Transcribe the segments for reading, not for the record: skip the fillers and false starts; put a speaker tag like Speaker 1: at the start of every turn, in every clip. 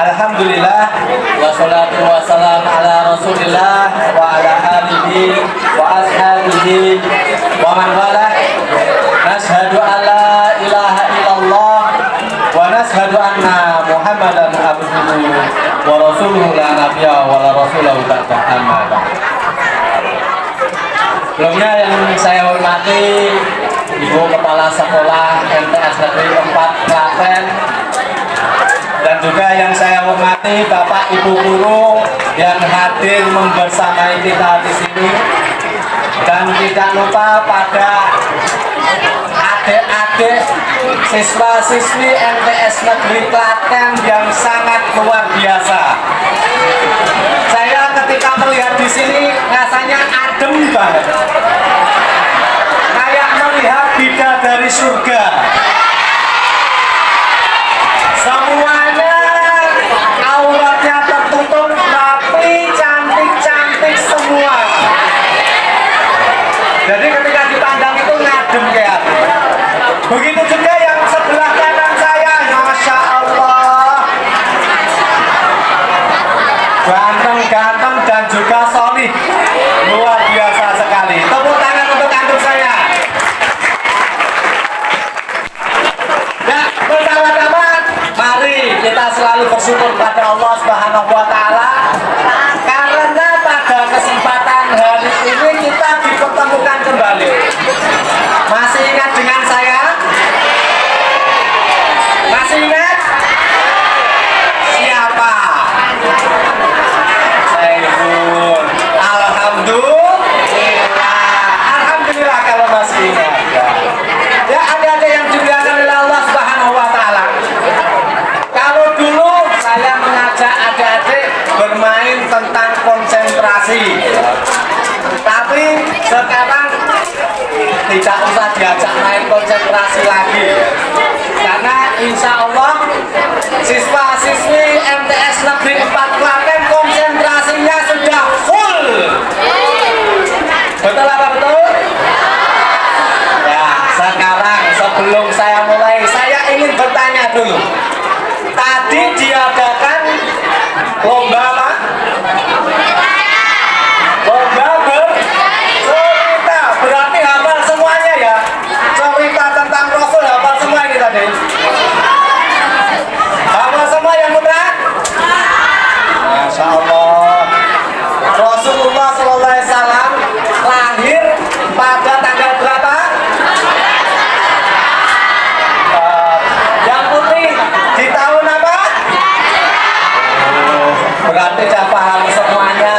Speaker 1: Alhamdulillah wassalatu wassalamu ala Rasulillah wa ala alihi wa ashabihi wa man wala. Nashhadu an la ilaha illallah wa nashhadu anna Muhammadan abduhu wa rasuluhu la nabiyya wa la rasulahu ba'da amma ba'd. Sebelumnya yang saya hormati Ibu Kepala Sekolah MTS Negeri 4 Klaten, dan juga yang saya hormati Bapak Ibu guru yang hadir membersamai kita di sini, dan tidak lupa pada adik-adik siswa-siswi MTS Negeri Klaten yang sangat luar biasa. Saya ketika melihat di sini rasanya adem banget, kayak melihat bidadari surga. Semuanya auratnya tertutup rapi, cantik-cantik semua. Jadi ketika dipandang itu ngadem kayak. Begitu juga yang sebelah kanan saya, Masya Allah, ganteng-ganteng dan juga solid, luar biasa sekali. Tepuk tangan untuk antum saya. Ya, pertama-tama mari kita selalu bersyukur pada Allah Subhanahu wa Ta'ala, karena pada kesempatan hari ini kita dipertemukan kembali. Masih ingat dengan saya? Masih ingat? Siapa? Saiful. Alhamdulillah kalau masih ingat. Ya, ada yang dimuliakan oleh Allah Subhanahu wa Ta'ala. Kalau dulu saya mengajak adik-adik bermain tentang konsentrasi, tapi sekarang tidak usah diajak main konsentrasi lagi, karena insya Allah siswa-siswi MTS Negeri 4 Klaten konsentrasinya sudah full. Betul apa betul? Ya, sekarang sebelum saya mulai, saya ingin bertanya dulu. Tadi diadakan lomba apa? Lomba bercerita. Berarti hafal semuanya ya? Cerita tentang Rasul hafal semua ini tadi? Hafal semua yang putra? Masya Allah. Rasulullah SAW lahir pada tanggal berapa? Yang putih di tahun apa? Berarti sudah paham semuanya.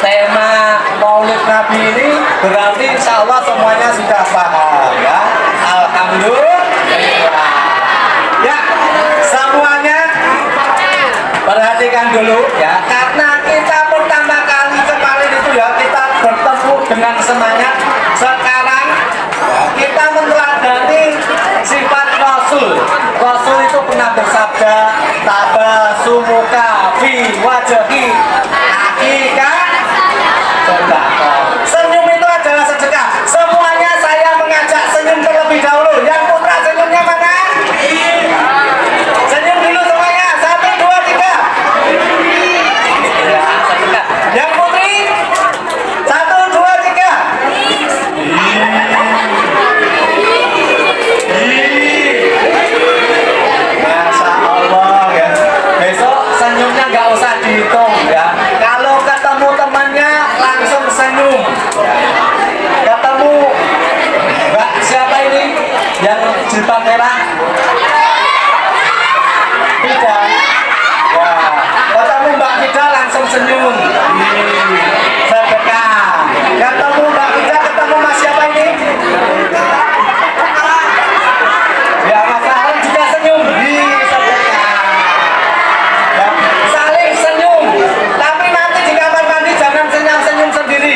Speaker 1: Tema Maulid Nabi ini berarti insya Allah semuanya sudah paham ya. Alhamdulillah. Ya, semuanya perhatikan dulu ya, karena kita pertama kali kemarin itu ya kita bertemu dengan semangat. Sekarang ya, kita meneladani sifat Rasul. Rasul itu pernah bersabda, tabasumuka fi wajhi akika sedekah. Senyum itu adalah sedekah. Semuanya saya mengajak senyum terlebih dahulu. Yang putra senyumnya mana? Senyum dulu semuanya. 1, 2, 3. Ya, sedekah. Yang putri 1, 2, 3. Masya Allah ya. Besok senyumnya nggak usah dihitung ya. Kalau ketemu temannya langsung senyum ya. Ketemu Mbak siapa ini yang jilbab merah? Fida ya. Ketemu Mbak Fida langsung senyum, sedekah. Ketemu Mbak Fida, ketemu Mas siapa ini? Ya, Mas Ahlan juga senyum, sedekah. Ya, saling senyum. Tapi nanti di kamar mandi jangan senyum-senyum sendiri.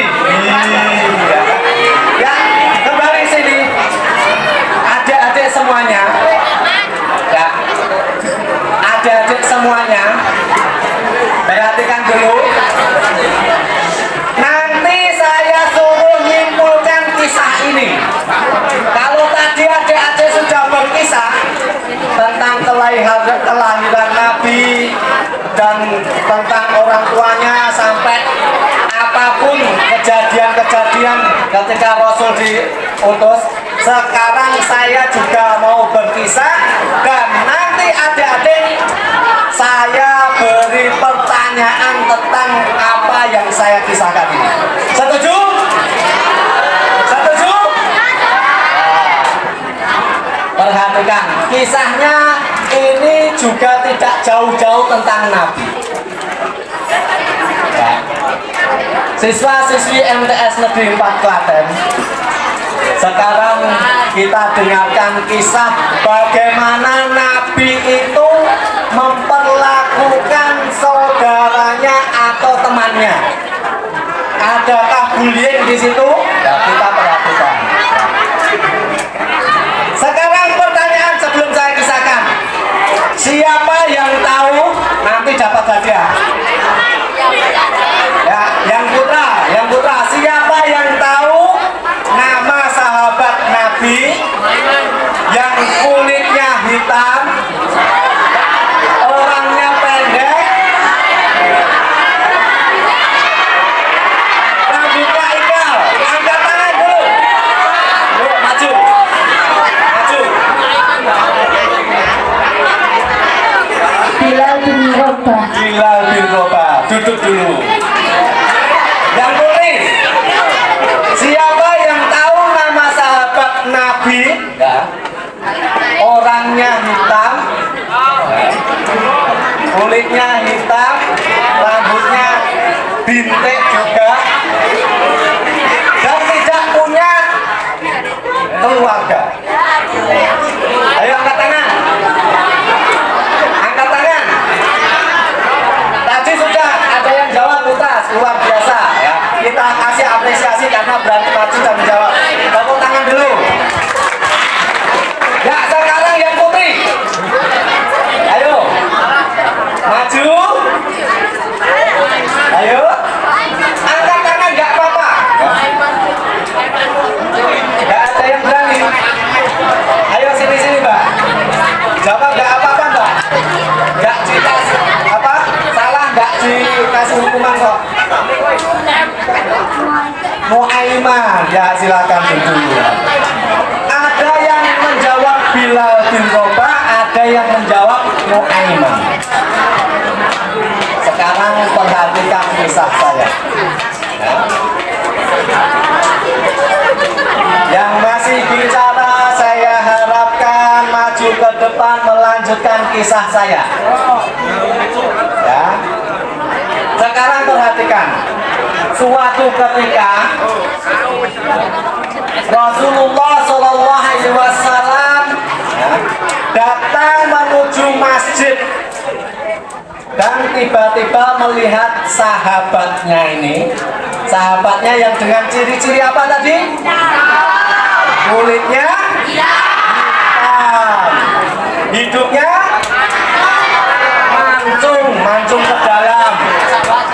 Speaker 1: Ya, kembali sini. Adik-adik semuanya. Ya. Adik-adik semuanya. Perhatikan dulu. Nanti saya suruh nyimpulkan kisah ini. Kalau tadi adik-adik sudah berkisah tentang kelahiran Nabi, dan tentang orang tuanya, sampai apapun kejadian-kejadian ketika Rasul diutus. Sekarang saya juga mau berkisah, dan nanti adik-adik saya beri pertanyaan tentang apa yang saya kisahkan ini. Setuju? Setuju? Perhatikan, kisahnya ini juga tidak jauh-jauh tentang Nabi. Ya. Siswa-siswi MTS Negeri 4 Klaten, sekarang kita dengarkan kisah bagaimana Nabi itu memperlakukan saudaranya atau temannya. Adakah bullying di situ? Ya, kita perhatikan. Sekarang pertanyaan sebelum saya kisahkan. Siapa yang tahu nanti dapat hadiah? Ya, yang putra, siapa yang tahu nama sahabat Nabi yang kulitnya hitam, orangnya pendek, rambutnya ikal? Angkat tangan dulu. Yuk, maju.
Speaker 2: Bilal bin Rabah.
Speaker 1: Bilal bin Rabah, duduk dulu. Yang putih, siapa yang tahu nama sahabat Nabi? Ya. Orangnya hitam, kulitnya hitam, rambutnya bintik juga, dan tidak punya keluarga. Ayo angkat tangan. Angkat tangan. Tadi sudah ada yang jawab tuntas, luar biasa ya. Kita kasih apresiasi karena berani maju dan menjawab. Tepuk tangan dulu. Ya, sekarang yang putih. Ayo. Maju. Ayo. Angkat tangan, nggak apa-apa. Nggak ada yang berani. Ayo sini Mbak. Jawab nggak apa-apa Mbak. Nggak dikasih apa? Salah nggak dikasih hukuman kok. Muaiman, ya silakan dulu. Ada yang menjawab Bilal bin Rabah, ada yang menjawab Muaiman. Sekarang perhatikan kisah saya. Ya. Yang masih bicara saya harapkan maju ke depan melanjutkan kisah saya. Ya. Sekarang perhatikan. Suatu ketika Rasulullah SAW datang menuju masjid dan tiba-tiba melihat sahabatnya ini. Sahabatnya yang dengan ciri-ciri apa tadi? Kulitnya hitam, hidupnya mancung ke dalam,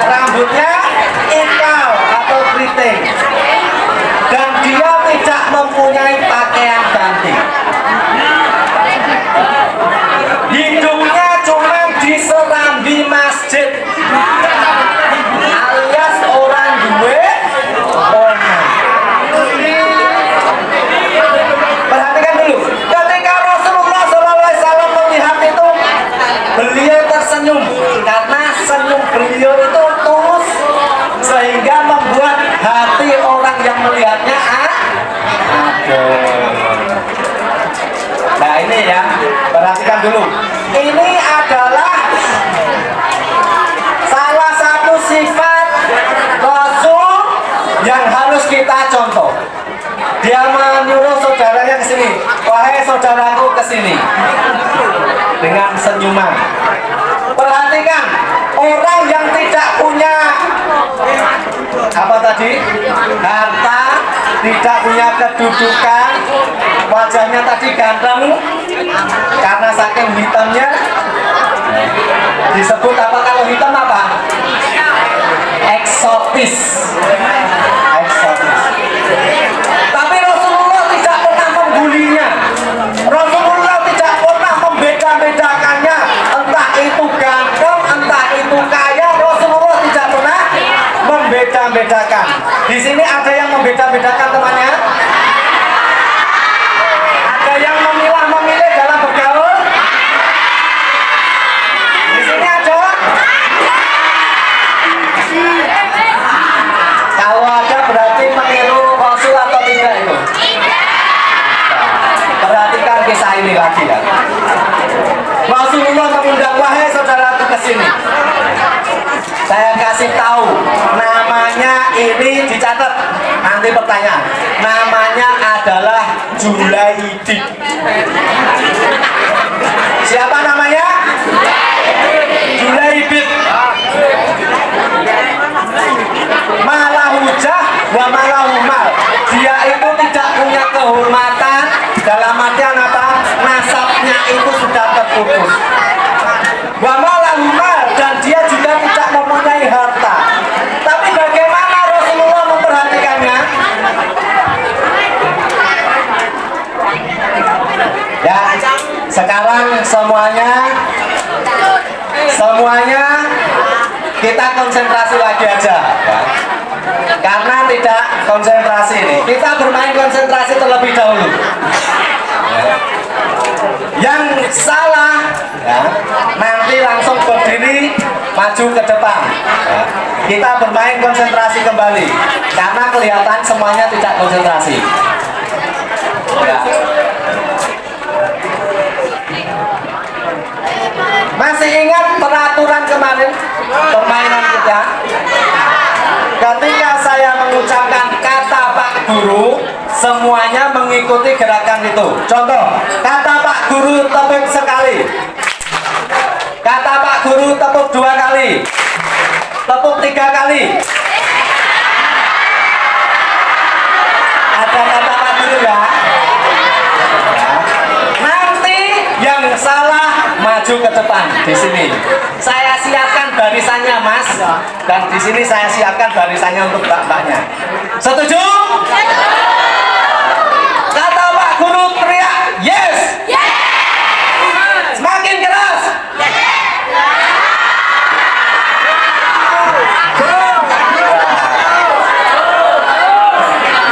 Speaker 1: rambutnya ikal atau keriting, dan dia tidak mempunyai pakaian ganti. Hidupnya cuma di serambi masjid, alias orang duwe omongan. Perhatikan dulu, ketika Rasulullah SAW melihat itu, beliau tersenyum karena senyum beliau itu tulus sehingga membuat hati orang yang melihatnya Nah ini ya, perhatikan dulu. Ini adalah salah satu sifat Rasul yang harus kita contoh. Dia menyuruh saudaranya ke sini. Wahai saudaraku, ke sini. Dengan senyuman. Perhatikan, orang yang tidak punya apa tadi? Harta, tidak punya kedudukan, wajahnya tadi ganteng karena saking hitamnya. Disebut apa kalau hitam apa? Eksotis. Eksotis. Tapi Rasulullah tidak pernah membulinya. Rasulullah tidak pernah membeda-bedakannya, entah itu ganteng, entah itu kaya, Rasulullah tidak pernah membeda-bedakan. Di sini ada yang membeda-bedakan temannya? Ada yang memilah-memilih dalam bergaul? Di sini ada? Kalau ada berarti meniru Rasul atau tidak itu? Perhatikan kisah ini lagi ya. Rasulullah mengundang, wahai saudaraku ke sini. Saya kasih tahu namanya, ini dicatat. Nanti pertanyaan. Namanya adalah Julaibib. Siapa namanya? Julaibib. Malahujah wa malahumal. Dia itu tidak punya kehormatan, dalam artian apa? Nasabnya itu sudah terputus. Wa malahumal, dan dia juga tidak mempunyai harta. Tapi bagaimana Rasulullah memperhatikannya? Ya, sekarang semuanya kita konsentrasi lagi aja ya. Karena tidak konsentrasi ini, kita bermain konsentrasi terlebih dahulu ya. Yang salah ya, nanti langsung berdiri maju ke depan ya. Kita bermain konsentrasi kembali karena kelihatan semuanya tidak konsentrasi ya. Masih ingat peraturan kemarin permainan kita? Ketika saya mengucapkan kata Pak Guru, semuanya mengikuti gerakan itu. Contoh, kata Pak Guru tepuk sekali, kata Pak Guru tepuk 2 kali, tepuk 3 kali. Ada kata Pak Guru ya? Nanti yang salah maju ke depan di sini. Saya siapkan barisannya, Mas. Dan di sini saya siapkan barisannya untuk mbak-mbaknya. Setuju? Kata Pak Guru teriak, yes. Semakin keras.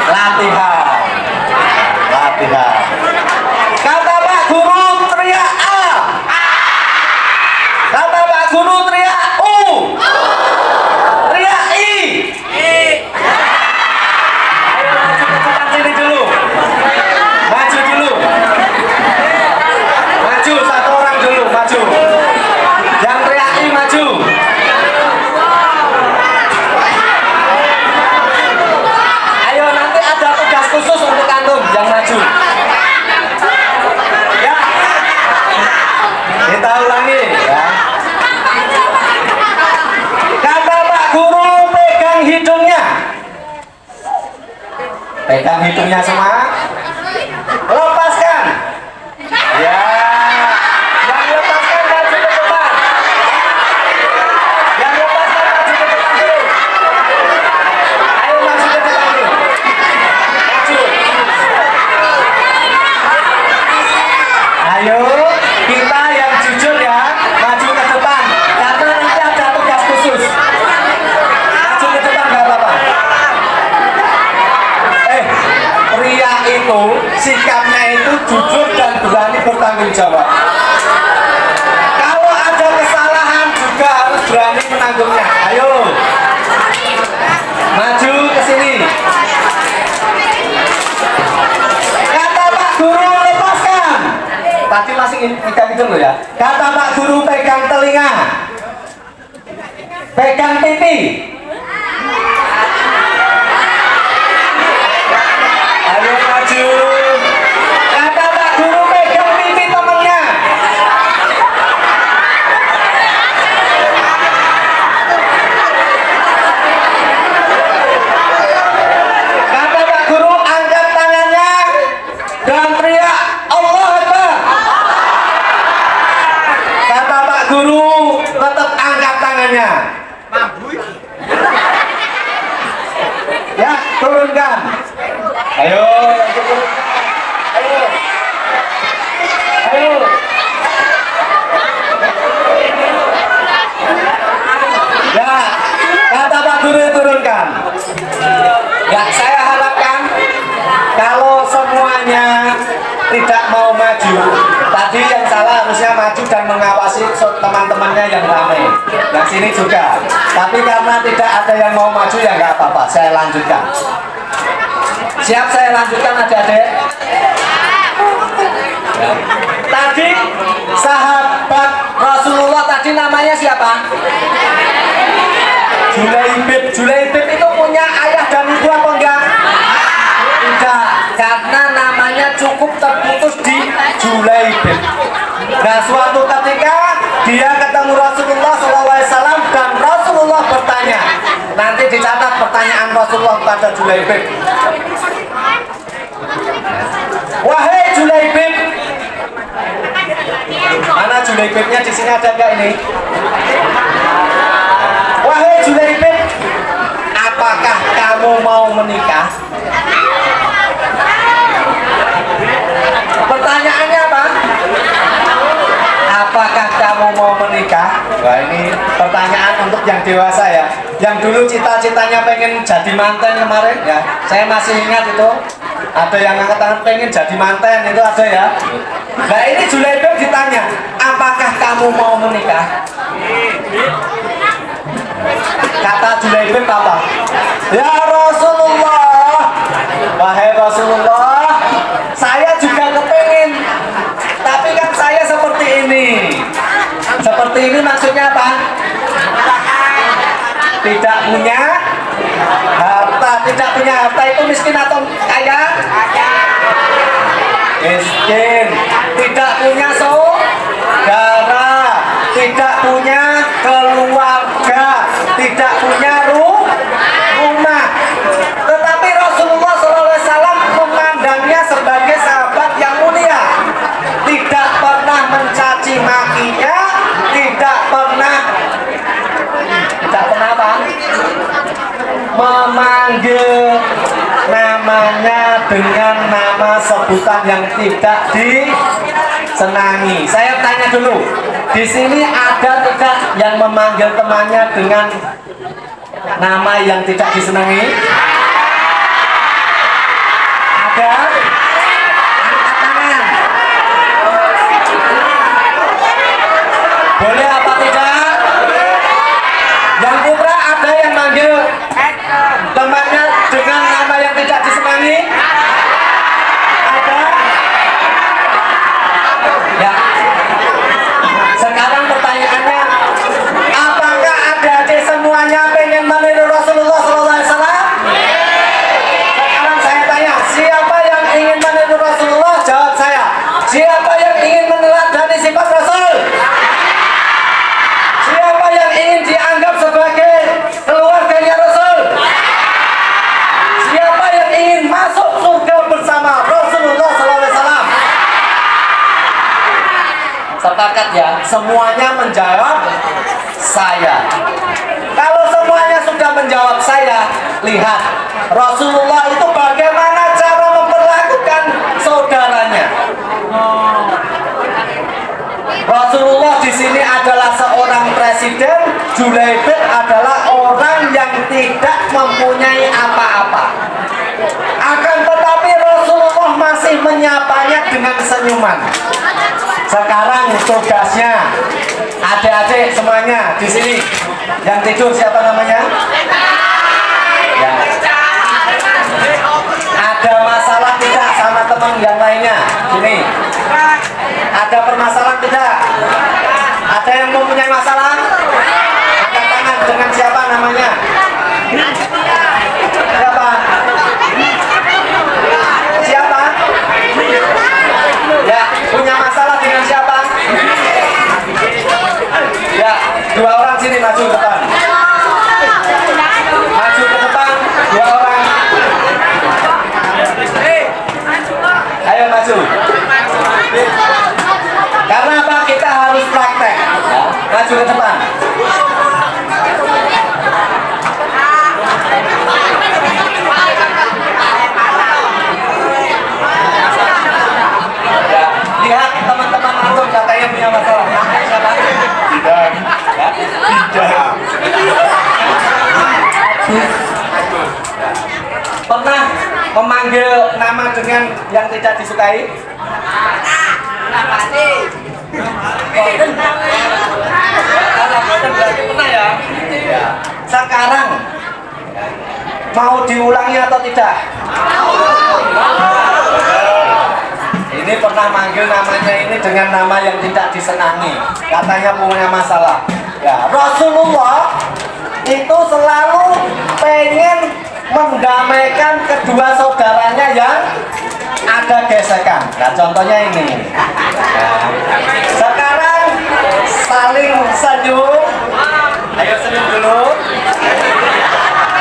Speaker 1: Latihan. Kata Pak Guru teriak A. Kata Pak Guru teriak U. Teriak I. Ayo maju ke depan sini dulu. Maju dulu. Maju, satu orang dulu, maju. Yang teriak I maju. Ayo, nanti ada tugas khusus untuk antum yang maju. Ya. Kita ulangi ya. Kata Pak Guru pegang hidungnya. Pegang hidungnya semua. Lepaskan. Ya. Yang lepaskan maju ke depan. Yang lepaskan maju ke depan dulu. Ayo maju ke depan dulu. Maju. Ayo, kita yang jujur ya, maju ke depan. Karena nanti ada tugas khusus. Maju ke depan gak apa-apa. Pria itu sikapnya itu jujur dan berani bertanggung jawab. Kalau ada kesalahan juga harus berani menanggungnya. Ayo, maju ke sini. Kata Pak Guru lepaskan. Tadi masih pegang itu loh ya. Kata Pak Guru pegang telinga, pegang pipi. Ayo maju. Kata Pak Guru pegang pipi temennya. Kata Pak Guru angkat tangannya dan teriak Allah Akbar. Kata Pak Guru tetap angkat tangannya. Ya, turunkan. Ayo. Ayo. Ayo. turunkan. Ya, saya harapkan kalau semuanya tidak mau maju, tadi yang salah harusnya maju dan mengawasi teman-temannya yang ramai. Yang sini juga. Tapi karena tidak ada yang mau maju ya nggak apa-apa. Saya lanjutkan. Siap, saya lanjutkan adik-adik. Ya. Tadi sahabat Rasulullah tadi namanya siapa? Julaibib. Julaibib itu punya ayah dan ibu apa enggak? Tidak, karena namanya cukup terputus di Julaibib. Nah, suatu ketika dia ketemu Rasulullah SAW dan Rasulullah bertanya. Nanti dicatat pertanyaan Rasulullah pada Julaibib. Wahai Julaibib, mana Julaibibnya di sini ada nggak ini? Wahai Julaibib, apakah kamu mau menikah? Pertanyaannya apa? Apakah kamu mau menikah? Wah, ini pertanyaan untuk yang dewasa ya. Yang dulu cita-citanya pengen jadi manten kemarin ya. Saya masih ingat itu. Ada yang angkat tangan pengen jadi manten itu ada ya. Nah, ini Julaibib ditanya, apakah kamu mau menikah? Kata Julaibib apa? Ya Rasulullah, wahai Rasulullah, saya juga kepengen. Tapi kan saya seperti ini. Seperti ini maksudnya apa? Tidak punya harta. Tidak punya harta itu miskin atau kaya? Miskin. Tidak punya saudara. Tidak punya keluarga. Tidak punya rumah. Tetapi Rasulullah SAW memandangnya sebagai sahabat yang mulia. Tidak pernah mencaci makinya. Tidak pernah apa? Memanggil namanya dengan nama sebutan yang tidak disenangi. Saya tanya dulu, di sini ada tidak yang memanggil temannya dengan nama yang tidak disenangi? Ada? Angkat tangan. Boleh apa tidak? Yang putra ada yang manggil temannya dengan nama yang tidak disenangi? Ada? Ya. Sekarang pertanyaannya, apakah adik-adik semuanya pengen meniru Rasulullah SAW? Sekarang saya tanya, siapa yang ingin meniru Rasulullah? Jawab saya. Siapa yang ingin meneladani sifat Rasul? Siapa yang ingin dianggap sebagai keluarganya Rasul? Siapa yang ingin masuk surga bersama Rasulullah SAW? Sepakat ya, semuanya menjawab saya. Kalau semuanya sudah menjawab saya, lihat Rasulullah itu bagaimana cara memperlakukan saudaranya. Rasulullah di sini adalah seorang presiden, Julaibib adalah orang yang tidak mempunyai apa-apa. Akan tetapi Rasulullah masih menyapanya dengan senyuman. Sekarang tugasnya adik-adik semuanya di sini. Yang tidur siapa namanya? Ya. Ada masalah tidak sama teman yang lainnya? Sini. Ada permasalahan tidak? Ada yang mempunyai masalah? Angkat tangan, dengan siapa namanya? Siapa? Siapa? Ya, punya masalah dengan siapa? Ya, dua orang sini maju ke depan. Maju ke depan, dua orang. Ayo maju. Karena apa? Kita harus praktek. Maju ke depan. Ya, lihat teman-teman antum katanya punya masalah. Siapa? Tidak. Ya? Tidak. memanggil nama dengan yang tidak disukai? Pernah ya? Sekarang mau diulangi atau tidak? Ini pernah manggil namanya ini dengan nama yang tidak disenangi, katanya punya masalah. Ya, Rasulullah itu selalu pengen mendamaikan kedua saudaranya yang ada gesekan. Nah, contohnya ini. Nah, sekarang saling senyum. Ayo senyum dulu.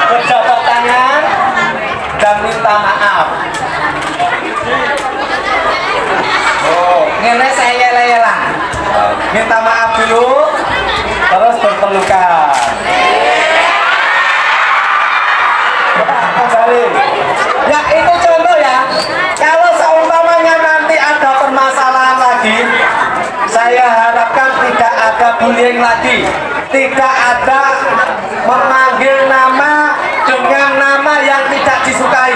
Speaker 1: Berjabat tangan dan minta maaf. Oh, ngene saya yel-yelan. Minta maaf dulu, terus berpelukan. Kembali. Ya itu contoh ya. Kalau seumpamanya nanti ada permasalahan lagi, saya harapkan tidak ada bullying lagi, tidak ada memanggil nama dengan nama yang tidak disukai,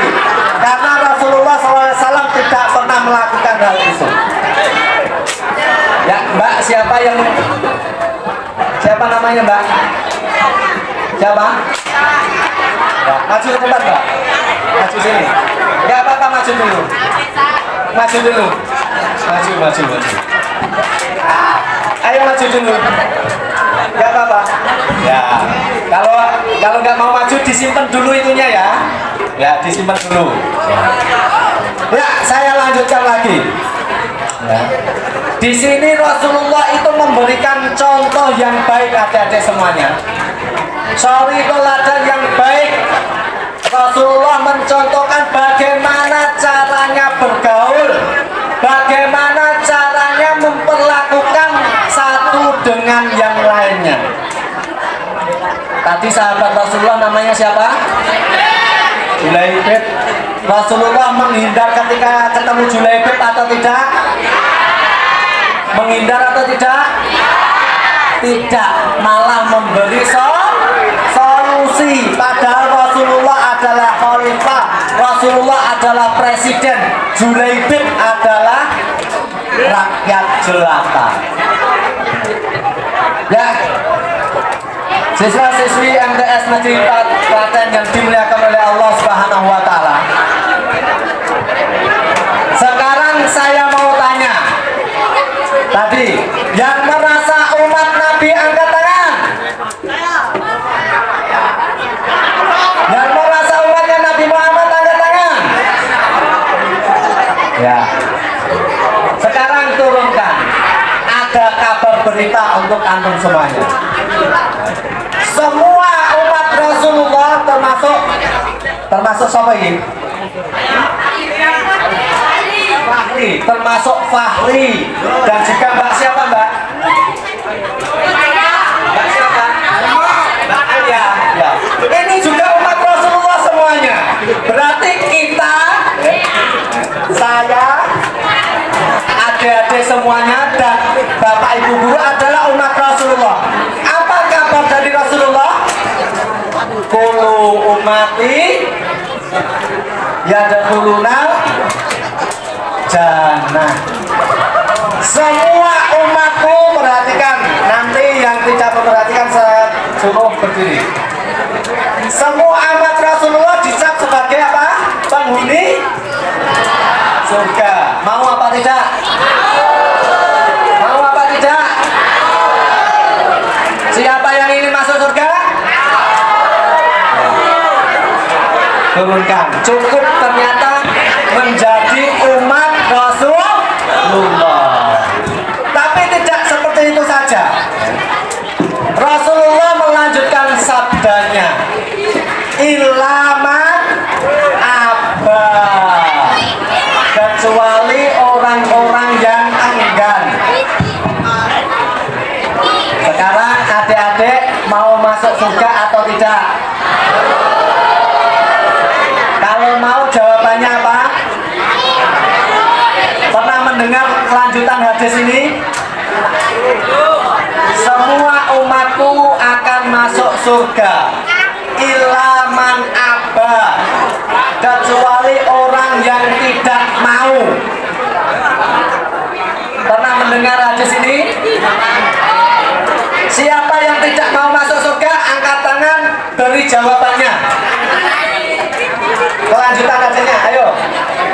Speaker 1: karena Rasulullah SAW tidak pernah melakukan hal itu. Ya Mbak, siapa namanya Mbak? Siapa? Ya, maju ke tempat Mbak, maju sini. Gak apa-apa, maju dulu. Maju dulu. Maju. Ayo maju dulu. Gak apa-apa. Ya, kalau nggak mau maju disimpan dulu itunya ya. Ya, disimpan dulu. Ya, saya lanjutkan lagi. Ya. Di sini Rasulullah itu memberikan contoh yang baik adik-adik semuanya. Sorry teladan yang baik. Rasulullah mencontohkan bagaimana caranya bergaul, bagaimana caranya memperlakukan satu dengan yang lainnya. Tadi sahabat Rasulullah namanya siapa? Julaibib. Rasulullah menghindar ketika ketemu Julaibib atau tidak? Menghindar atau tidak? Tidak, malah memberi solusi. Padahal Rasulullah adalah khalifah, Rasulullah adalah presiden, Julaibib adalah rakyat jelata. Ya, siswa-siswi MTS Negeri Klaten yang dimuliakan oleh Allah Subhanahu wa Ta'ala. Sekarang saya mau tanya. Tadi yang merasa umat Nabi angkat tangan. Yang merasa umatnya Nabi Muhammad angkat tangan. Ya. Sekarang turunkan. Ada kabar berita untuk antum semuanya. Semua umat Rasulullah termasuk siapa ini? Fahri, termasuk Fahri. Dan juga Mbak siapa Mbak? Mbak siapa? Mbak Alia. Ya. Ini juga umat Rasulullah semuanya. Berarti kita, saya, adik-adik semuanya dan Bapak Ibu guru adalah umat Rasulullah. Apa kabar dari Rasulullah? Kullu ummati yadkhuluna jannah. Semua umatku, perhatikan. Nanti yang tidak memperhatikan saya suruh berdiri. Semua umat Rasulullah dicap sebagai apa? Penghuni surga. Mau apa tidak? Mau apa tidak? Siapa yang ingin masuk surga? Turunkan. Cukup ternyata menjadi umat Rasulullah. Tapi tidak seperti itu saja. Rasulullah melanjutkan sabdanya, ilaman aba, kecuali orang-orang yang enggan. Sekarang adik-adik mau masuk surga atau tidak? Kalau mau jawabannya apa? Pernah mendengar kelanjutan hadis ini? Semua umatku akan masuk surga, ilaman aba, kecuali mendengar hadis ini? Siapa yang tidak mau masuk surga, angkat tangan, beri jawabannya. Kelanjutan hadisnya, ayo.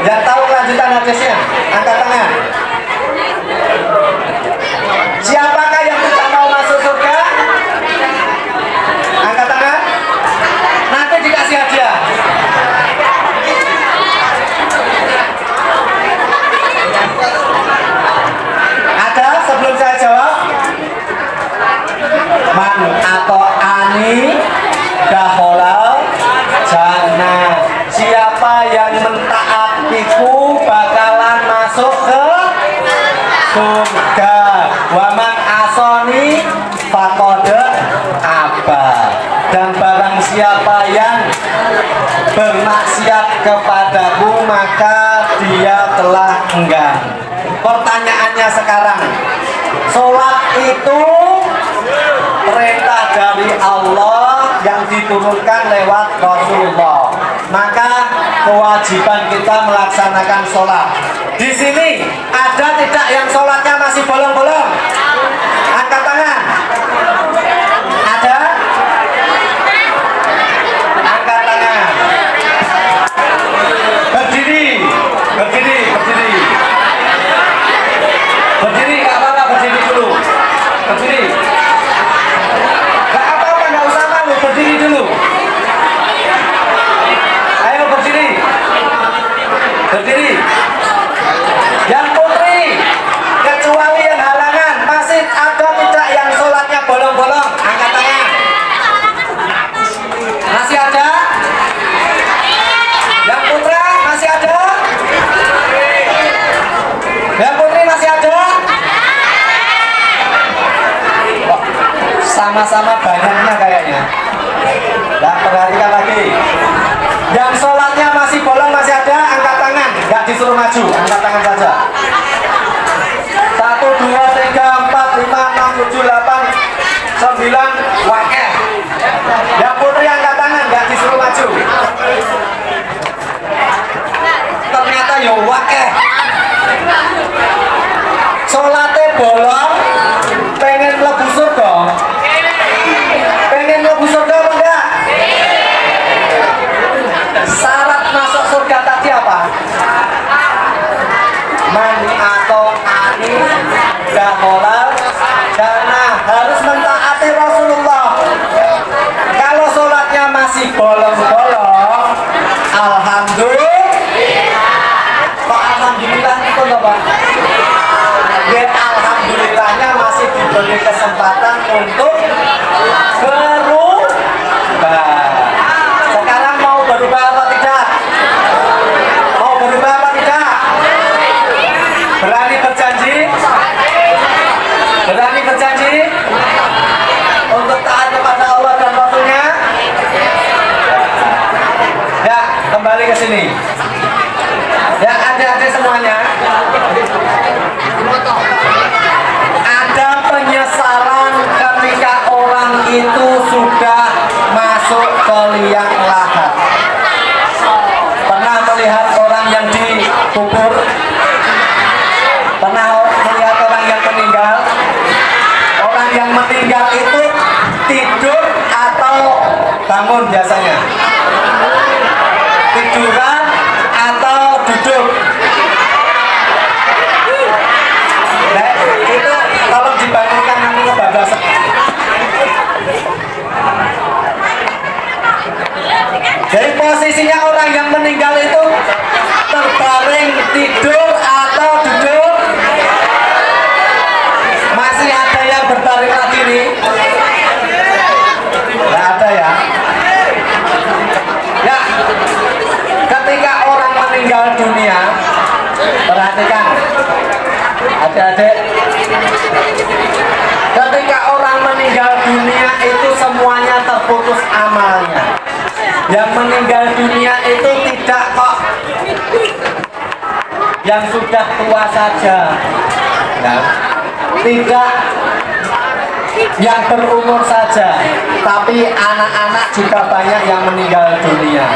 Speaker 1: Yang tahu kelanjutan hadisnya, angkat tangan. Siapakah yang tidak mau masuk surga? Angkat tangan. Nanti dikasih hadiah. Ada sebelum saya jawab? Man atau ani daholal jannah. Siapa yang mentaatiku bakalan masuk ke surga. Waman asoni fakode apa. Dan barang siapa yang bermaksiat kepadaku maka dia telah enggan. Pertanyaannya sekarang, sholat itu perintah dari Allah yang diturunkan lewat Rasulullah. Maka kewajiban kita melaksanakan sholat. Di sini ada tidak yang sholatnya masih bolong-bolong? Angkat tangan. Ada? Angkat tangan. Berdiri, berdiri, berdiri. Berdiri, gak apa-apa, berdiri dulu. Berdiri. Gak apa-apa, gak usah malu, berdiri dulu. Ayo berdiri. Berdiri. Yang putri, kecuali yang halangan, masih ada tidak yang sholatnya bolong-bolong? Angkat tangan. Masih ada? Yang putra masih ada? Yang putri masih ada? Wah, sama-sama banyaknya kayaknya. Nah, perhatikan lagi. Yang sholatnya masih bolong masih ada, angkat tangan. Nggak disuruh maju, angkat tangan saja. 1, 2, 3, 4, 5, 6, 7, 8, 9, wakeh. Yang putri angkat tangan, nggak disuruh maju. Ternyata ya wakeh. Sholatnya bolong, pengen mlebu surga. Pengen mlebu surga apa enggak? Syarat masuk surga tadi apa? Man atau ani daholal jannah, harus mentaati Rasulullah. Kalau sholatnya masih bolong-bolong, alhamdulillah. Kok alhamdulillah itu loh Pak? Ya alhamdulillahnya masih diberi kesempatan untuk berubah. Sekarang mau berubah apa tidak? Mau berubah apa tidak? Berani berjanji? Berani berjanji? Untuk taat kepada Allah dan Rasulnya? Ya, kembali ke sini. Ya, adik-adik semuanya. Ada penyesalan ketika orang itu sudah masuk ke liang lahat. Pernah melihat orang yang dikubur? Pernah melihat orang yang meninggal? Orang yang meninggal itu tidur atau bangun biasanya? Tiduran atau duduk? Nah, itu tolong dibangunkan nanti kebablasan. Jadi posisinya orang yang meninggal itu terbaring, tidur atau duduk? Masih ada yang berbaring lagi nih? Tidak ada ya? Ya, ketika orang meninggal dunia, perhatikan adik-adik, ketika orang meninggal dunia itu semuanya terputus amalnya. Yang meninggal dunia itu tidak kok yang sudah tua saja, nah, tidak yang berumur saja, tapi anak-anak juga banyak yang meninggal dunia.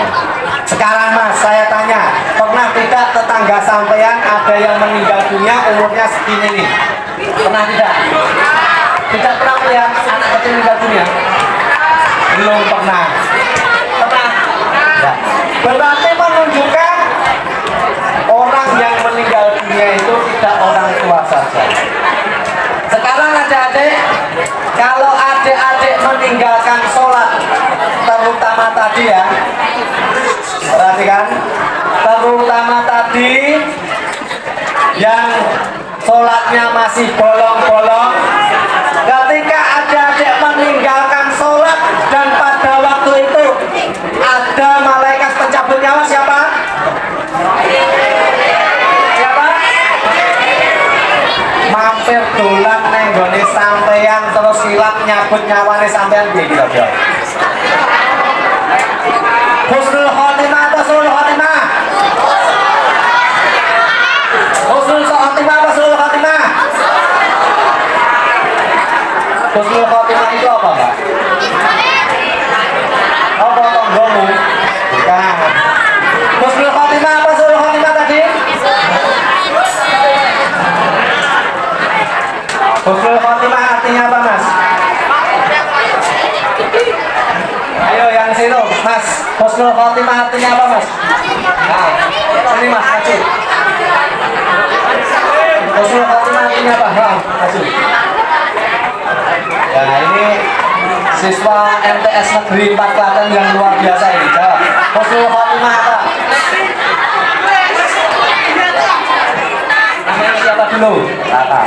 Speaker 1: Sekarang Mas, saya tanya, pernah tidak tetangga sampean ada yang meninggal dunia umurnya segini nih? Pernah tidak? Tidak pernah melihat anak kecil meninggal dunia? Belum pernah. Pernah? Ya. Berarti menunjukkan orang yang meninggal dunia itu tidak orang tua saja. Sekarang adik-adik, kalau adik-adik meninggalkan sholat, terutama tadi ya, perhatikan, terutama tadi yang sholatnya masih bolong-bolong, ketika adik-adik meninggalkan sholat dan pada waktu itu ada malaikat pencabut nyawa, siapa? Siapa? Mampir dolan nenggone sampeyan terus silap nyabut nyawane sampeyan piye kira kira? Husnul khotimah atau sulul khotimah? Husnul khotimah atau sulul khotimah? Husnul khotimah itu apa, Pak? Apa tonggomu? Bukan. Husnul khotimah apa sulul khotimah tadi? Husnul khotimah artinya apa, Mas? Ayo yang situ, Mas. Husnul khotimah artinya apa, Mas? Nah, ini Mas, maju. Husnul khotimah artinya apa? Nah, maju. Ya, ini siswa MTS Negeri 4 Klaten yang luar biasa ini. Jawab. Husnul khotimah apa? Namanya siapa dulu? Rata.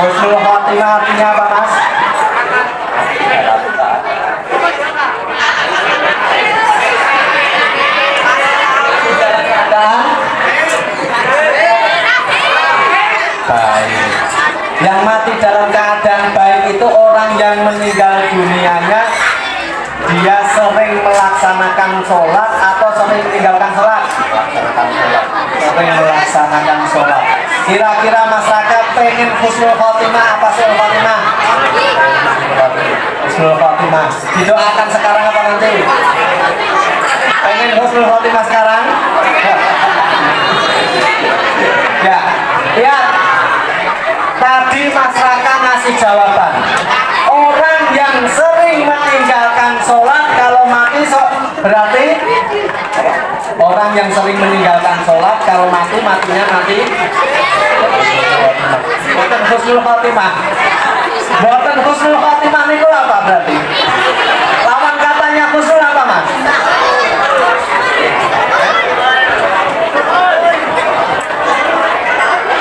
Speaker 1: Husnul khotimah artinya apa, Mas? Baik. Yang mati dalam keadaan baik itu orang yang meninggal dunianya dia sering melaksanakan sholat atau sering meninggalkan sholat? Sering melaksanakan sholat. Kira-kira masyarakat pengen husnul khotimah apa sulul khotimah? Husnul khotimah. Didoakan sekarang apa nanti? Pengen husnul khotimah sekarang? Ya, lihat. Tadi masyarakat ngasih jawaban. Orang yang sering meninggalkan sholat kalau mati berarti orang yang sering meninggalkan sholat kalau matinya mati. Bukan husnul khotimah. Bukan husnul khotimah itu apa berarti? Lawan katanya husnul apa, Mas?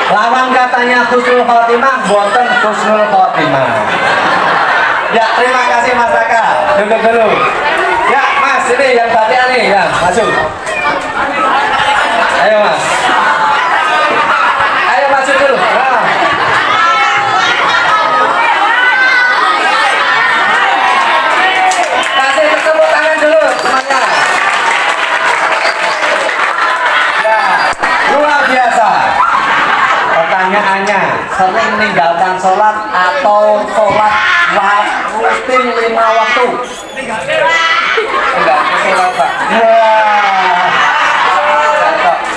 Speaker 1: Lawan katanya husnul khotimah, bukan husnul khotimah. Ya, terima kasih Mas Raka. Duduk dulu. Ya, Mas, ini yang batik nih, ya, masuk. Ayo, Mas. Ayo masuk dulu. Nah. Kasih tepuk tangan dulu, temannya. Ya, luar biasa. Pertanyaannya, sering meninggalkan sholat atau sholat rutin 5 waktu? Enggak, sholat Pak.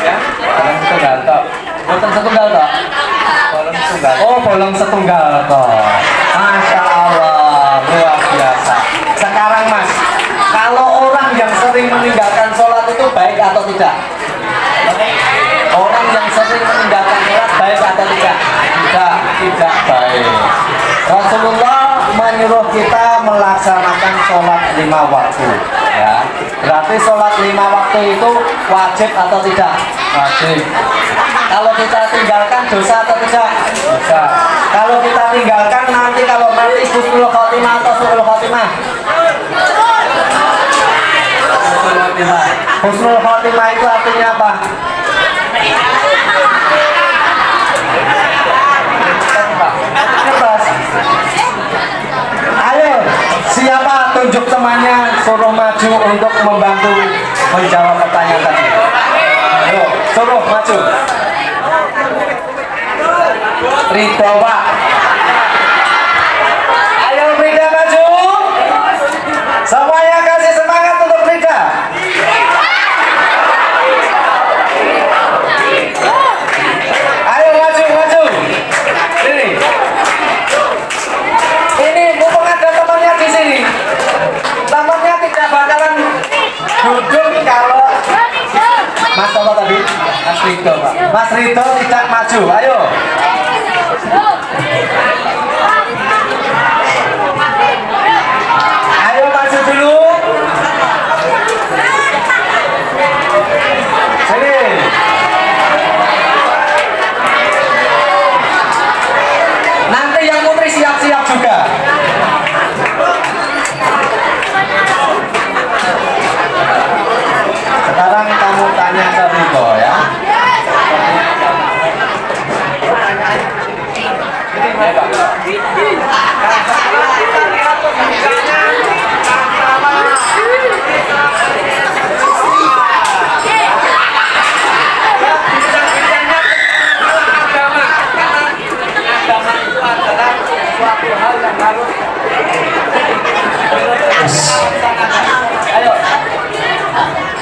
Speaker 1: Ya, bolong setunggal toh. Bukan setunggal toh? Bolong setunggal. Oh, bolong setunggal toh. Masya Allah, luar biasa. Sekarang Mas, kalau orang yang sering meninggalkan sholat itu baik atau tidak? Orang yang sering meninggalkan sholat baik atau tidak? Tidak baik. Rasulullah menyuruh kita melaksanakan sholat 5 waktu. Ya, berarti sholat 5 waktu itu wajib atau tidak? Wajib. Kalau kita tinggalkan dosa atau tidak? Dosa. Kalau kita tinggalkan nanti kalau mati husnul khotimah atau sulul khotimah? Husnul khotimah. Husnul khotimah itu artinya apa? Ayo, siapa tunjuk temannya suruh maju untuk membantu menjawab pertanyaan tadi. Ayo, suruh maju. Ridho, Pak. Ayo Rida maju. Semuanya kasih semangat untuk Rida.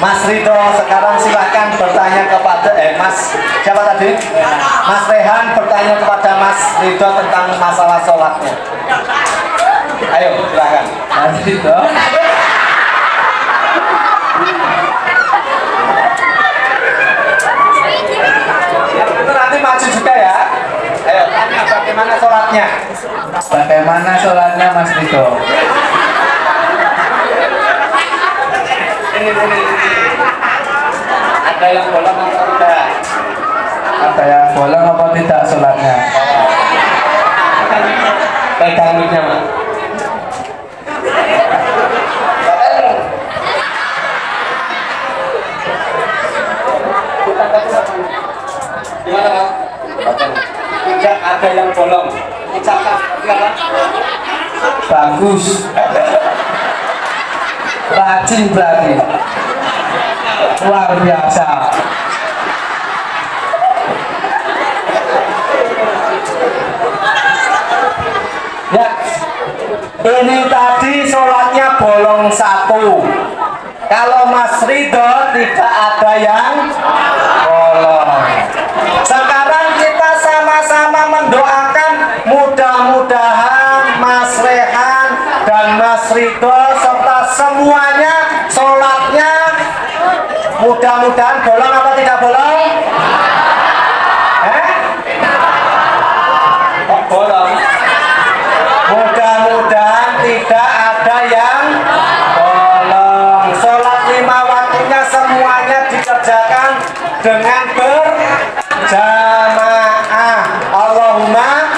Speaker 1: Mas Ridho, sekarang silahkan bertanya kepada Mas siapa tadi? Mas Rehan bertanya kepada Mas Ridho tentang masalah sholatnya. Ayo silahkan Mas Ridho. Itu nanti maju juga ya. Ayo tanya bagaimana sholatnya.
Speaker 3: Bagaimana sholatnya Mas Ridho?
Speaker 1: Ini. Ada yang bolong atau tidak?
Speaker 3: Ada yang bolong apa tidak sholatnya?
Speaker 1: Pegang mic-nya, Mas. Gimana, Mas? Tidak ada yang bolong. Ucapkan, apa?
Speaker 3: Bagus. Rajin berarti. Luar biasa.
Speaker 1: Ya, ini tadi sholatnya bolong satu. Kalau Mas Ridho tidak ada yang bolong. Sekarang kita sama-sama mendoakan mudah-mudahan Mas Rehan dan Mas Ridho serta semuanya sholatnya mudah-mudahan bolong apa tidak bolong? Oh, bolong. Mudah-mudahan tidak ada yang bolong. Sholat 5 waktunya semuanya dikerjakan dengan berjamaah. Allahumma.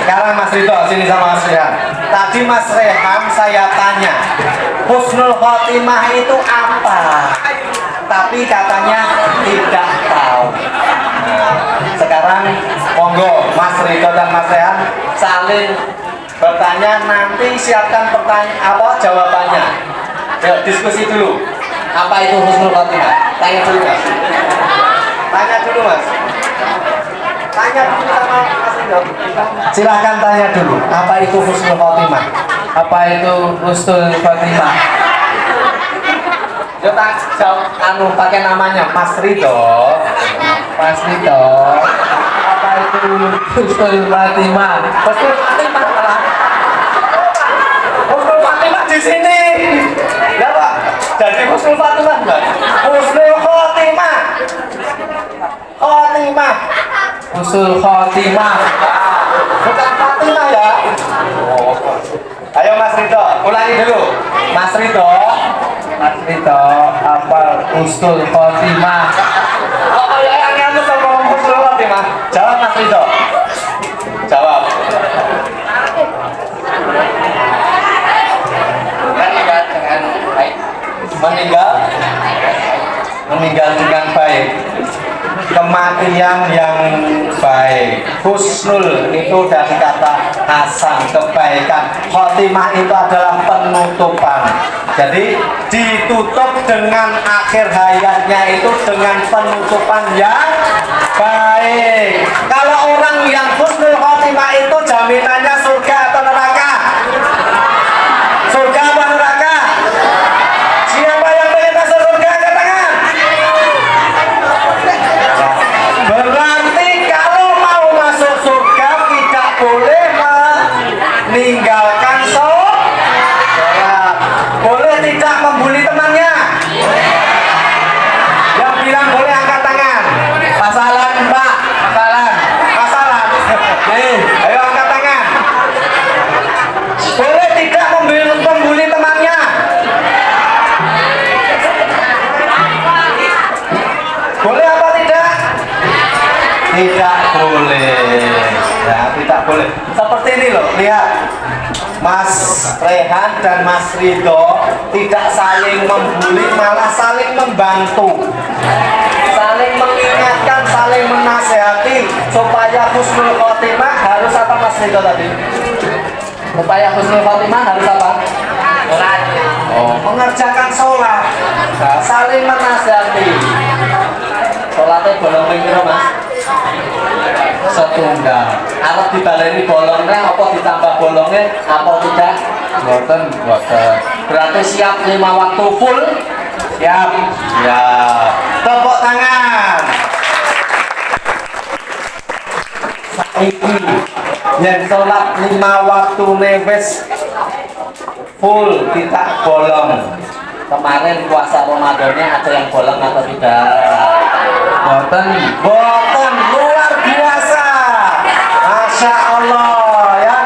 Speaker 1: Sekarang Mas Ridho sini sama Mas Rehan. Tadi Mas Rehan saya tanya, husnul khotimah itu apa? Tapi katanya tidak tahu. Sekarang monggo Mas Ridho dan Mas Rehan saling bertanya, nanti siapkan jawabannya. Yuk diskusi dulu. Apa itu husnul khotimah? Tanya dulu Mas. Tanya dulu Mas. Tanya dulu sama Mas Ridho. Silahkan tanya dulu. Apa itu husnul khotimah?
Speaker 3: Apa itu husnul khotimah?
Speaker 1: Yuk jawab pakai namanya Mas Ridho.
Speaker 3: Mas Ridho, apa itu husnul khotimah?
Speaker 1: Husnul khotimah malah. Husnul khotimah di sini. Ya Pak. Jadi husnul khotimah Mbak. Husnul khotimah. Khotimah.
Speaker 3: Husnul khotimah.
Speaker 1: Bukan khotimah ya. Ayo Mas Ridho, ulangi dulu. Mas Ridho.
Speaker 3: Mas Ridho, apa husnul khotimah?
Speaker 1: Oh ya, yang kamu sama husnul khotimah. Jawab Mas Ridho. Jawab. Meninggal dengan baik. Meninggal dengan baik. Kematian yang baik. Husnul itu dari kata hasan, kebaikan. Khotimah itu adalah penutupan. Jadi ditutup dengan akhir hayatnya itu dengan penutupan yang baik. Kalau orang yang husnul khotimah itu jaminannya surga atau neraka? Surga apa neraka? Siapa yang pengen masuk surga? Angkat tangan. Berarti kalau mau masuk surga tidak boleh meninggalkan sholat. Boleh tidak membuli temannya? Yang bilang boleh angkat tangan. Pasalan Pak, pasalan. Pasalan. Ayo angkat tangan. Boleh tidak membuli temannya? Boleh apa tidak? Tidak boleh. Ya, tidak boleh. Seperti ini loh, lihat. Mas Rehan dan Mas Ridho tidak saling membuli, malah saling membantu, saling mengingatkan, saling menasehati supaya husnul khotimah harus apa Mas Ridho tadi? Supaya husnul khotimah harus apa? Mengerjakan sholat, saling menasehati. Sholatnya bolong piro Mas? Setunggal. Arep dibaleni bolongnya apa ditambah bolongnya apa tidak?
Speaker 3: Boten.
Speaker 1: Berarti siap 5 waktu full? Siap. Ya. Tepuk tangan. Saiki yang sholat 5 waktu newes full tidak bolong. Kemarin puasa Ramadannya ada yang bolong atau tidak?
Speaker 3: Boten.
Speaker 1: Luar biasa. Masya Allah ya.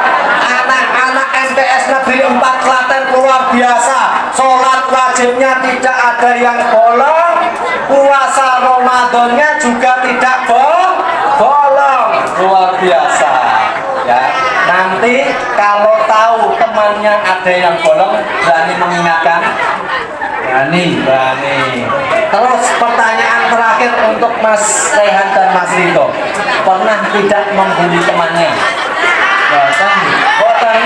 Speaker 1: Anak-anak MTS Negeri 4 Klaten luar biasa. Sholat wajibnya tidak ada yang bolong. Puasa Ramadannya juga tidak bolong. Luar biasa ya. Nanti kalau tahu temannya ada yang bolong, berani mengingatkan? Berani. Terus pertanyaan terakhir untuk Mas Rehan dan Mas Rito. Pernah tidak membuli temannya? Boten.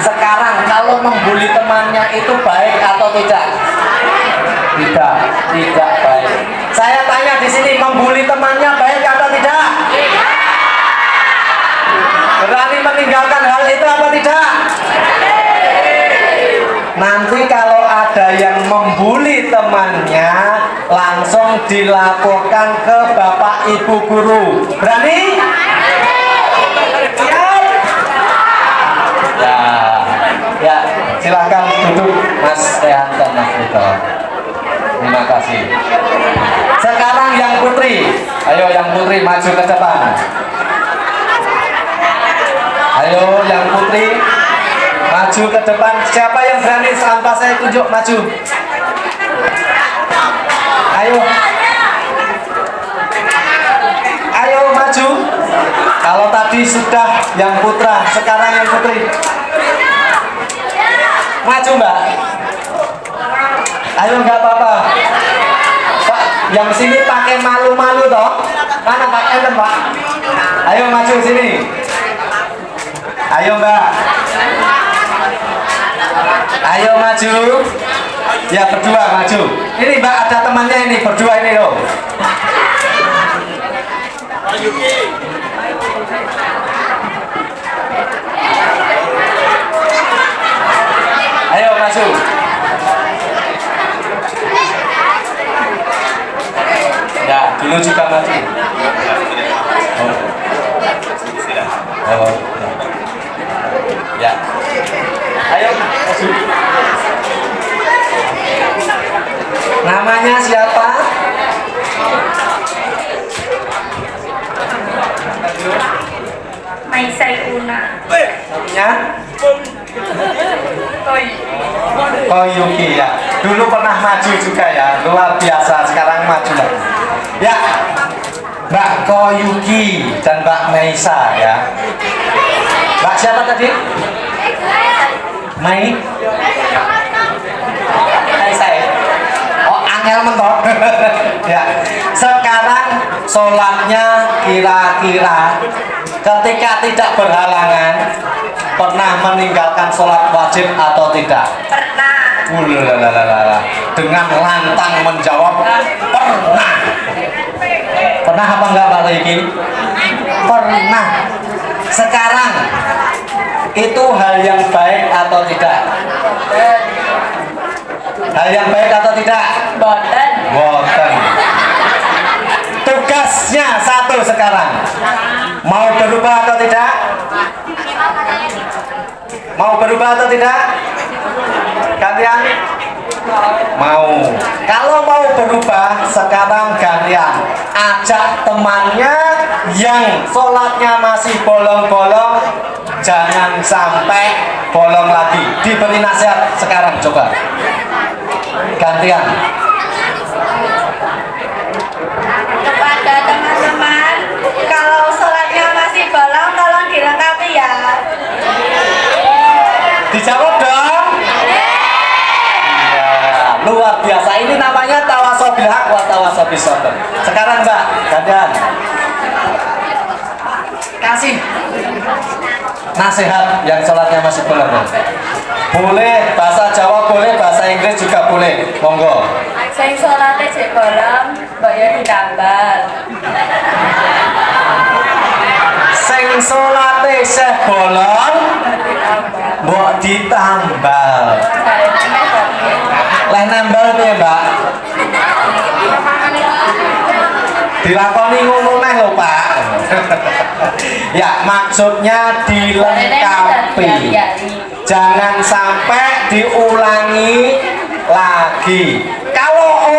Speaker 1: Sekarang kalau membuli temannya itu baik atau tidak? Tidak baik. Saya tanya di sini, membuli temannya baik atau tidak? Berani meninggalkan hal itu apa tidak? Nanti kalau ada yang membuli temannya, langsung dilaporkan ke Bapak Ibu Guru. Berani? Siap? Ya, silakan duduk Mas Rehan dan Mas Rito. Terima kasih. Sekarang yang putri. Ayo yang putri maju ke depan. Ayo yang putri maju ke depan. Siapa yang berani tanpa saya tunjuk maju? Ayo maju. Kalau tadi sudah yang putra, sekarang yang putri. Maju Mbak. Ayo nggak apa-apa. Pak, yang sini pakai malu-malu toh? Mana Pak Ellen Pak? Ayo maju sini. Ayo Mbak. Ayo maju. Ya berdua maju. Ini Mbak ada temannya ini berdua ini loh. Ayo maju. Ya dulu juga maju. Oh. Ya. Ayo maju. Namanya siapa?
Speaker 2: Maisaikuna.
Speaker 1: Namanya? Koyuki ya. Dulu pernah maju juga ya. Luar biasa. Sekarang maju lagi. Ya. Mbak Koyuki dan Mbak Maisa ya. Mbak siapa tadi? Maisa ya? Oh angel mentok. Ya. Sekarang sholatnya kira-kira ketika tidak berhalangan pernah meninggalkan sholat wajib atau tidak?
Speaker 2: Pernah.
Speaker 1: Dengan lantang menjawab pernah. Pernah apa enggak Pak Riki? Pernah. Sekarang itu hal yang baik atau tidak? Hal yang baik atau tidak?
Speaker 2: Boten.
Speaker 1: Tugasnya satu sekarang. Mau berubah atau tidak? Mau berubah atau tidak? Gantian? Mau. Kalau mau berubah sekarang gantian. Ajak temannya yang sholatnya masih bolong-bolong, jangan sampai bolong lagi. Diberi nasihat sekarang coba. Gantian.
Speaker 2: Kepada teman-teman, kalau sholatnya masih bolong, tolong dilengkapi ya.
Speaker 1: Dijawab dong. Ya, luar biasa. Ini namanya tawasobil haq wa tawasobil sabr. Sekarang Mbak, gantian. Kasih nasihat yang sholatnya masih bolong. Boleh bahasa Jawa, boleh bahasa Inggris juga boleh. Monggo.
Speaker 2: Sing sholatnya jek bolong, mbok ya ditambal.
Speaker 1: Sing sholate seh bolong mbok ditambal.
Speaker 2: Saya namanya Babi.
Speaker 1: Leh nambal piye, Mbak? Dilakoni ngono neh lho, Pak. Ya, maksudnya dilengkapi. Jangan sampai diulangi lagi. Kalau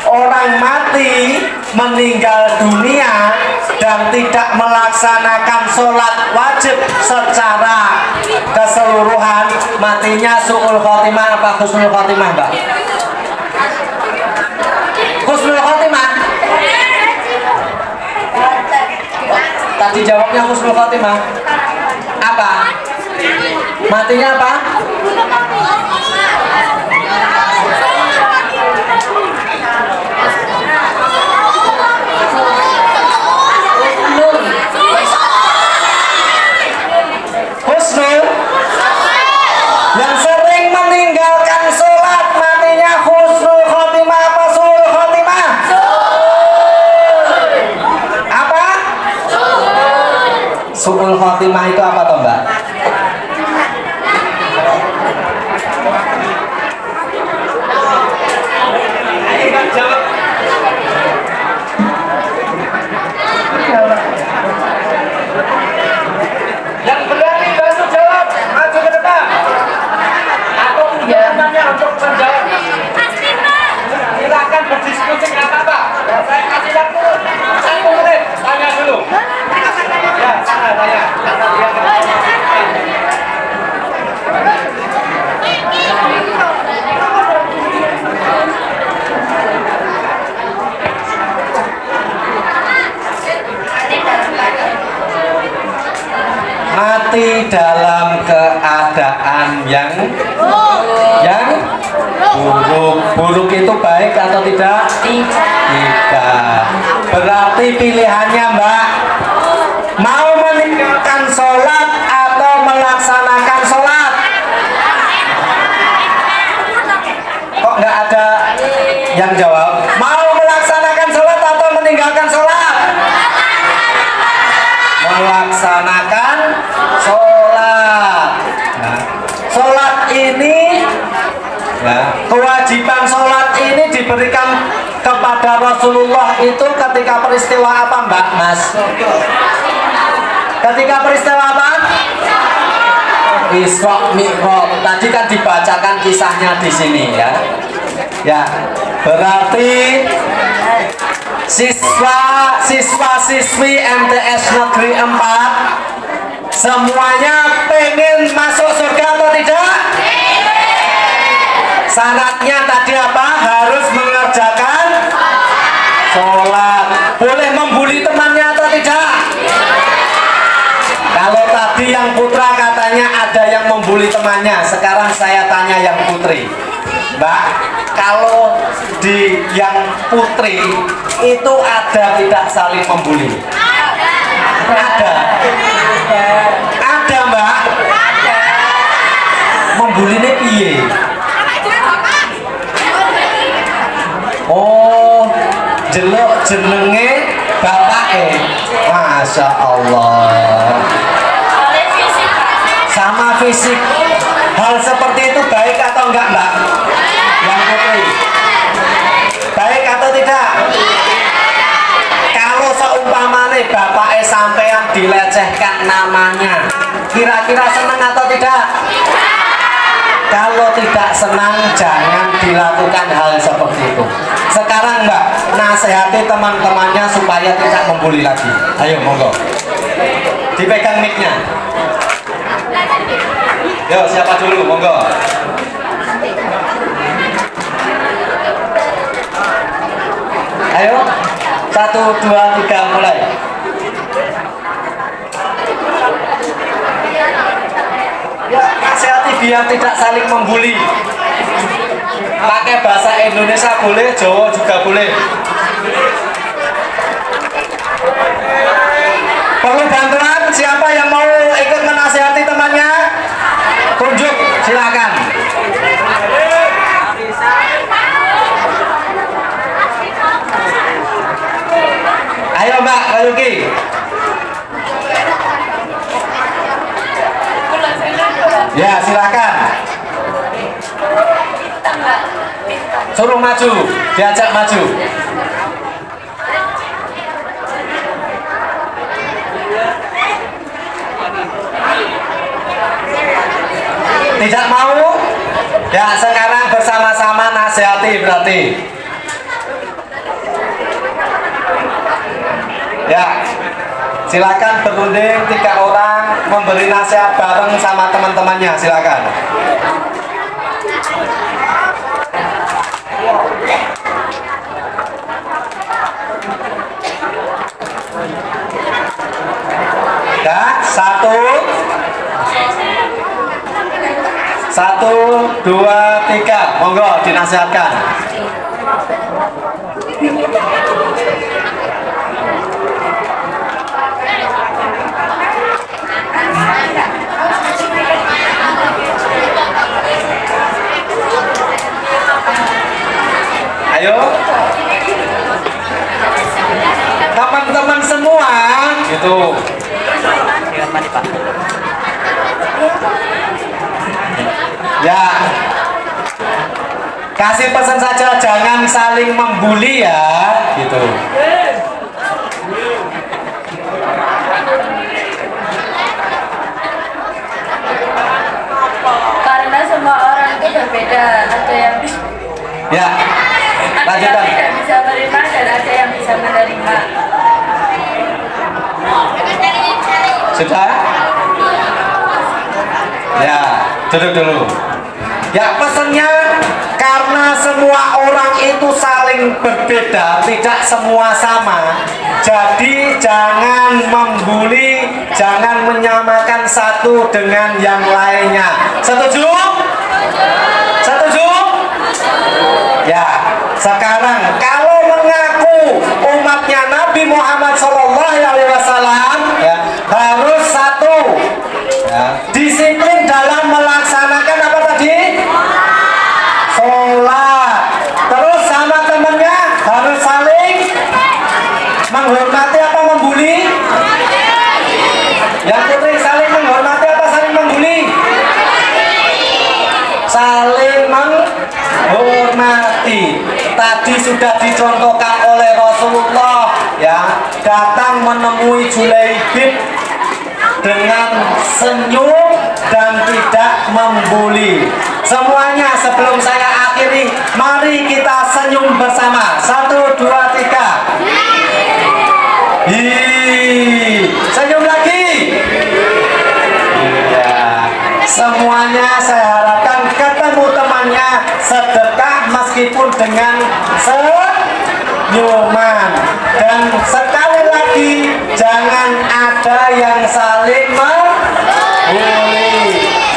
Speaker 1: orang mati meninggal dunia dan tidak melaksanakan sholat wajib secara keseluruhan, matinya su'ul khotimah apa husnul khotimah, Mbak? Husnul khotimah. Tadi jawabnya husnul khotimah. Apa? Matinya apa? Husnul. Yang sering meninggalkan sholat matinya husnul khotimah apa su'ul khotimah? Apa? Su'ul khotimah itu apa toh, Mbak? Yang berani bantu jawab, maju ke depan. Aku punya temannya untuk menjawab. Silakan berdiskusi, nggak apa-apa. Saya kasih waktu 1 menit. Tanya dulu. Ya, sana tanya. Mati dalam keadaan yang buruk itu baik atau tidak? Tidak. Berarti pilihannya, Mbak, mau meninggalkan sholat atau melaksanakan sholat? Kok nggak ada yang jawab? Mau melaksanakan sholat atau meninggalkan sholat? Melaksanakan sholat. Nah, sholat ini, ya, kewajiban sholat ini diberikan kepada Rasulullah itu ketika peristiwa apa, Mbak? Mas? Ketika peristiwa apa? Isra Mi'raj. Tadi kan dibacakan kisahnya di sini, ya. Ya, berarti siswa-siswi MTS Negeri 4 semuanya pengen masuk surga atau tidak? Syaratnya tadi apa? Harus mengerjakan sholat. Boleh membuli temannya atau tidak? Kalau tadi yang putra katanya ada yang membuli temannya, sekarang saya tanya yang putri. Mbak, kalau di yang putri itu ada tidak saling membuli? Ada. Ada, Mbak. Membulinya piye? Oh, jeluk jenenge bapake. Masya Allah. Sama fisik. Hal seperti itu baik atau enggak, Mbak? Yang putri. Baik atau tidak? Kalau seumpamane bapake sampean dilecehkan namanya, kira-kira senang atau tidak? Kalau tidak senang, jangan dilakukan hal seperti itu. Sekarang, Mbak, nasihati teman-temannya supaya tidak membuli lagi. Ayo, monggo. Dipegang mic-nya. Yo, siapa dulu, monggo. Ayo, 1, 2, 3, mulai. Ya, nasihati biar tidak saling membuli. Pakai bahasa Indonesia boleh, Jawa juga boleh. Perlu bantuan? Siapa yang mau ikut menasihati temannya? Tunjuk, silakan. Ayo, Mbak Yuki. Ya, silakan. Suruh maju, diajak maju. Tidak mau? Ya, sekarang bersama-sama nasihati berarti. Ya, silakan berunding 3 orang memberi nasihat bareng sama teman-temannya, silakan. Ya, 1, 2, 3, monggo dinasihatkan. Ayo, teman-teman semua, gitu. Ya, kasih pesan saja, jangan saling membuli ya, gitu.
Speaker 2: Karena semua orang itu berbeda, ada yang
Speaker 1: Ya, lanjutkan.
Speaker 2: tidak bisa menerima dan ada yang bisa menerima.
Speaker 1: Sudah? Ya, duduk dulu. Ya, pesannya karena semua orang itu saling berbeda, tidak semua sama. Jadi jangan membuli, jangan menyamakan satu dengan yang lainnya. Setuju? Setuju? Ya, sekarang kalau mengaku umatnya Nabi Muhammad SAW, ya, harus satu, ya, disiplin dalam melaksanakan apa tadi? Sholat. Terus sama temennya harus saling menghormati apa membuli? Yang putri, saling menghormati apa saling membuli? Saling menghormati. Tadi sudah dicontohkan oleh Rasulullah, ya, datang menemui Julaibib dengan senyum dan tidak membuli. Semuanya sebelum saya akhiri, mari kita senyum bersama. 1, 2, 3. Hi, senyum lagi. Iya. Semuanya saya harapkan ketemu temannya sedekah meskipun dengan senyuman. Dan sekali lagi jangan ada yang saling membuli.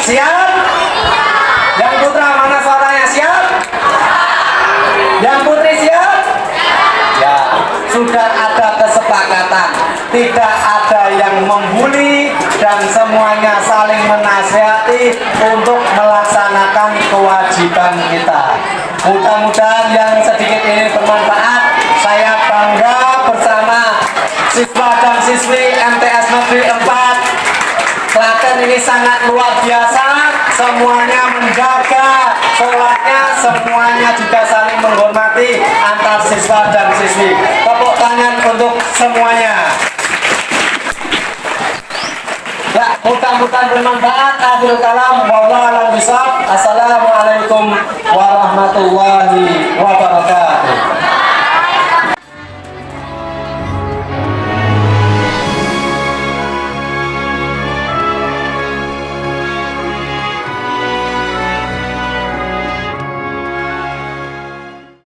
Speaker 1: Siap? Yang putra mana suaranya, siap? Yang putri siap? Ya, sudah ada kesepakatan. Tidak ada yang membuli dan semuanya saling menasihati untuk melaksanakan kewajiban kita. Mudah-mudahan yang sedikit ini bermanfaat. Saya bangga bersama siswa dan siswi MTS Negeri 4. Klaten ini sangat luar biasa. Semuanya menjaga sholatnya, semuanya juga saling menghormati antar siswa dan siswi. Tepuk tangan untuk semuanya. Ya, mudah-mudahan bermanfaat. Akhir kalam, wallahu a'lam bishawab. Assalamualaikum warahmatullahi wabarakatuh.